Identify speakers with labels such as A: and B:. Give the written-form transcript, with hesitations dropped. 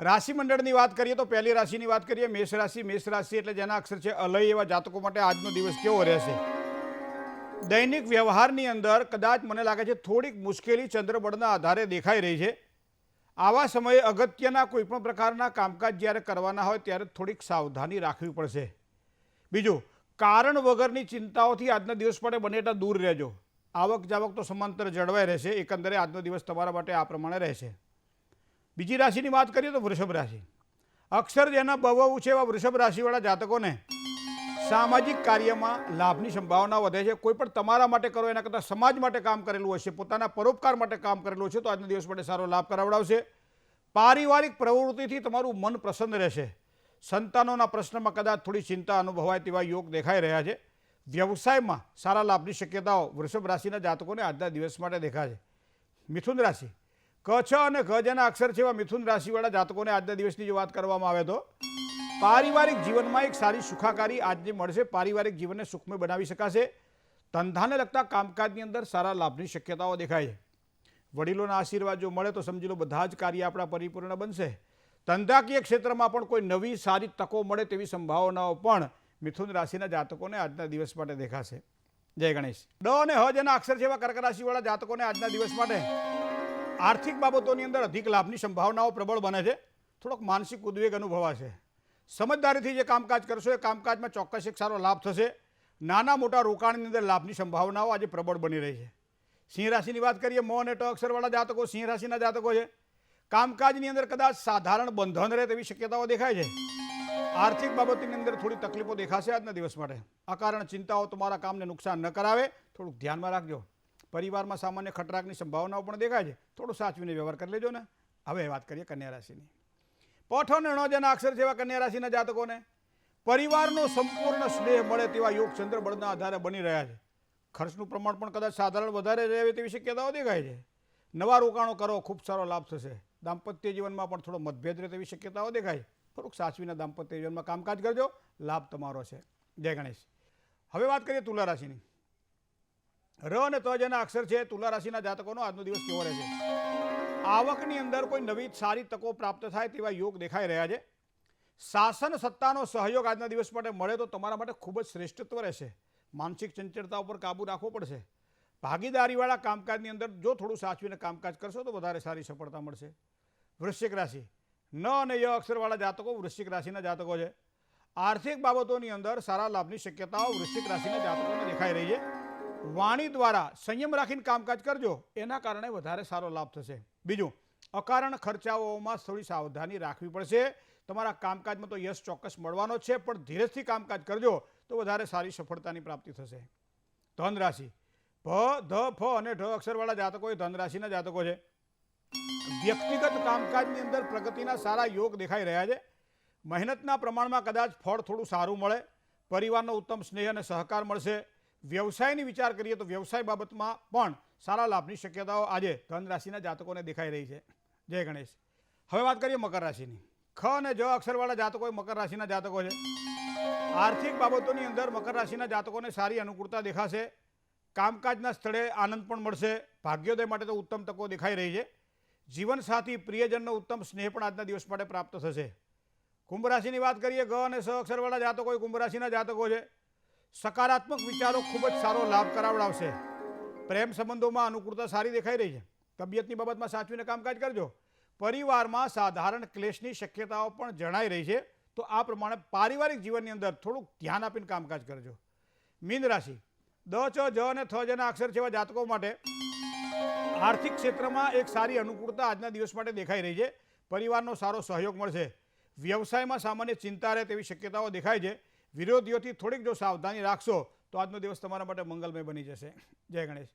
A: રાશિ મંડળની વાત કરીએ તો પહેલી રાશિની વાત કરીએ મેષ રાશિ એટલે જેના અક્ષર છે અલય એવા જાતકો માટે આજનો દિવસ કેવો રહેશે? દૈનિક વ્યવહારની અંદર કદાચ મને લાગે છે થોડીક મુશ્કેલી ચંદ્રબળના આધારે દેખાઈ રહી છે. આવા સમયે અગત્યના કોઈપણ પ્રકારના કામકાજ જ્યારે કરવાના હોય ત્યારે થોડીક સાવધાની રાખવી પડશે. બીજું, કારણ વગરની ચિંતાઓથી આજના દિવસ માટે બને એટલા દૂર રહેજો. આવક જાવક તો સમાંતર જળવાઈ રહેશે. એકંદરે આજનો દિવસ તમારા માટે આ પ્રમાણે રહેશે. બીજી રાશિની વાત કરીએ તો વૃષભ રાશિ. અક્ષર જેના બહુ છે એવા વૃષભ રાશિવાળા જાતકોને સામાજિક કાર્યમાં લાભની સંભાવના વધે છે. કોઈ પણ તમારા માટે કરો એના કરતાં સમાજ માટે કામ કરેલું હશે, પોતાના પરોપકાર માટે કામ કરેલું હશે તો આજના દિવસ માટે સારો લાભ કરાવડાવશે. પારિવારિક પ્રવૃત્તિથી તમારું મન પ્રસન્ન રહેશે. સંતાનોના પ્રશ્નમાં કદાચ થોડી ચિંતા અનુભવાય તેવા યોગ દેખાઈ રહ્યા છે. વ્યવસાયમાં સારા લાભની શક્યતાઓ વૃષભ રાશિના જાતકોને આજના દિવસ માટે દેખાય છે. મિથુન રાશિ. ક છ અને ઘ જેના અક્ષર છે એવા મિથુન રાશિવાળા જાતકોને આજના દિવસની જો વાત કરવામાં આવે તો પારિવારિક જીવનમાં એક સારી સુખાકારી આજની મળશે. પારિવારિક જીવનને સુખમય બનાવી શકાશે. ધંધાને લગતા કામકાજની અંદર સારા લાભની શક્યતાઓ દેખાય છે. વડીલોના આશીર્વાદ જો મળે તો સમજી લો બધા જ કાર્ય આપણા પરિપૂર્ણ બનશે. ધંધાકીય ક્ષેત્રમાં પણ કોઈ નવી સારી તકો મળે તેવી સંભાવનાઓ પણ મિથુન રાશિના જાતકોને આજના દિવસ માટે દેખાશે. જય ગણેશ. ડ અને હ જેના અક્ષર છે એવા કર્ક રાશિવાળા જાતકોને આજના દિવસ માટે આર્થિક બાબતોની અંદર અધિક લાભની સંભાવનાઓ પ્રબળ બને છે. થોડોક માનસિક ઉદ્વેગ અનુભવાશે. સમજદારીથી જે કામકાજ કરશો એ કામકાજમાં ચોક્કસ એક સારો લાભ થશે. નાના મોટા રોકાણની અંદર લાભની સંભાવનાઓ આજે પ્રબળ બની રહી છે. સિંહ રાશિની વાત કરીએ, મ અને ટ અક્ષરવાળા જાતકો સિંહ રાશિના જાતકો છે. કામકાજની અંદર કદાચ સાધારણ બંધન રહે તેવી શક્યતાઓ દેખાય છે. આર્થિક બાબતની અંદર થોડી તકલીફો દેખાશે આજના દિવસ માટે. અકારણ ચિંતાઓ તમારા કામને નુકસાન ન કરાવે, થોડુંક ધ્યાનમાં રાખજો. પરિવારમાં સામાન્ય ખટરાકની સંભાવનાઓ પણ દેખાય છે. થોડું સાચવીને વ્યવહાર કરી લેજો ને. હવે વાત કરીએ કન્યા રાશિની. પઠ અને ણ જેના અક્ષર છે એવા કન્યા રાશિના જાતકોને પરિવારનો સંપૂર્ણ સ્નેહ મળે તેવા યોગ ચંદ્રબળના આધારે બની રહ્યા છે. ખર્ચનું પ્રમાણ પણ કદાચ સાધારણ વધારે રહે તેવી શક્યતાઓ દેખાય છે. નવા રોકાણો કરો, ખૂબ સારો લાભ થશે. દાંપત્ય જીવનમાં પણ થોડો મતભેદ રહે તેવી શક્યતાઓ દેખાય છે. થોડુંક સાચવીને દાંપત્ય જીવનમાં કામકાજ કરજો, લાભ તમારો છે. જય ગણેશ. હવે વાત કરીએ તુલા રાશિની. ર અને ત જેના અક્ષર છે તુલા રાશિના જાતકોનો આજનો દિવસ કેવો રહેશે? આવકની અંદર કોઈ નવી સારી તકો પ્રાપ્ત થાય તેવા યોગ દેખાઈ રહ્યા છે. શાસન સત્તાનો સહયોગ આજના દિવસ માટે મળે તો તમારા માટે ખૂબ જ શ્રેષ્ઠત્વ રહેશે. માનસિક ચંચળતા ઉપર કાબૂ રાખવો પડશે. ભાગીદારીવાળા કામકાજની અંદર જો થોડું સાચવીને કામકાજ કરશો તો વધારે સારી સફળતા મળશે. વૃશ્ચિક રાશિ. ન અને ય અક્ષરવાળા જાતકો વૃશ્ચિક રાશિના જાતકો છે. આર્થિક બાબતોની અંદર સારા લાભની શક્યતાઓ વૃશ્ચિક રાશિના જાતકોને દેખાઈ રહી છે. વાણી દ્વારા સંયમ રાખીને કામકાજ કરજો, એના કારણે વધારે સારો લાભ થશે. બીજું, અકારણ ખર્ચાઓમાં થોડી સાવધાની રાખવી પડશે. તમારા કામકાજમાં તો યશ ચોક્કસ મળવાનો છે, પણ ધીરજથી કામકાજ કરજો તો વધારે સારી સફળતાની પ્રાપ્તિ થશે. ધન રાશિ. ભ, ધ, ફ અને ઢ અક્ષરવાળા જાતકો એ ધન રાશિના જાતકો છે. વ્યક્તિગત કામકાજની અંદર પ્રગતિના સારા યોગ દેખાઈ રહ્યા છે. મહેનતના પ્રમાણમાં કદાચ ફળ થોડું સારું મળે. પરિવારનો ઉત્તમ સ્નેહ અને સહકાર મળશે. વ્યવસાયની વિચાર કરીએ તો વ્યવસાય બાબતમાં પણ સારા લાભની શક્યતાઓ આજે ધન રાશિના જાતકોને દેખાઈ રહી છે. જય ગણેશ. હવે વાત કરીએ મકર રાશિની. ખ અને જ અક્ષરવાળા જાતકો એ મકર રાશિના જાતકો છે. આર્થિક બાબતોની અંદર મકર રાશિના જાતકોને સારી અનુકૂળતા દેખાશે. કામકાજના સ્થળે આનંદ પણ મળશે. ભાગ્યોદય માટે તો ઉત્તમ તકો દેખાઈ રહી છે. જીવનસાથી પ્રિયજનનો ઉત્તમ સ્નેહ પણ આજના દિવસ માટે પ્રાપ્ત થશે. કુંભ રાશિની વાત કરીએ, ગ અને સ અક્ષરવાળા જાતકો એ કુંભ રાશિના જાતકો છે. સકારાત્મક વિચારો ખૂબ જ સારો લાભ કરાવડાવશે. પ્રેમ સંબંધોમાં અનુકૂળતા સારી દેખાઈ રહી છે. તબિયતની બાબતમાં સાચવીને કામકાજ કરજો. પરિવારમાં સાધારણ ક્લેશની શક્યતાઓ પણ જણાઈ રહી છે. તો આ પ્રમાણે પારિવારિક જીવનની અંદર થોડુંક ધ્યાન આપીને કામકાજ કરજો. મીન રાશિ. દ, ચ, જ અને થ જેના અક્ષર જેવા જાતકો માટે આર્થિક ક્ષેત્રમાં એક સારી અનુકૂળતા આજના દિવસ માટે દેખાઈ રહી છે. પરિવારનો સારો સહયોગ મળશે. વ્યવસાયમાં સામાન્ય ચિંતા રહે તેવી શક્યતાઓ દેખાય છે. વિરોધીઓથી થોડીક જો સાવધાની રાખશો તો આજનો દિવસ તમારા માટે મંગલમય બની જશે. જય ગણેશ.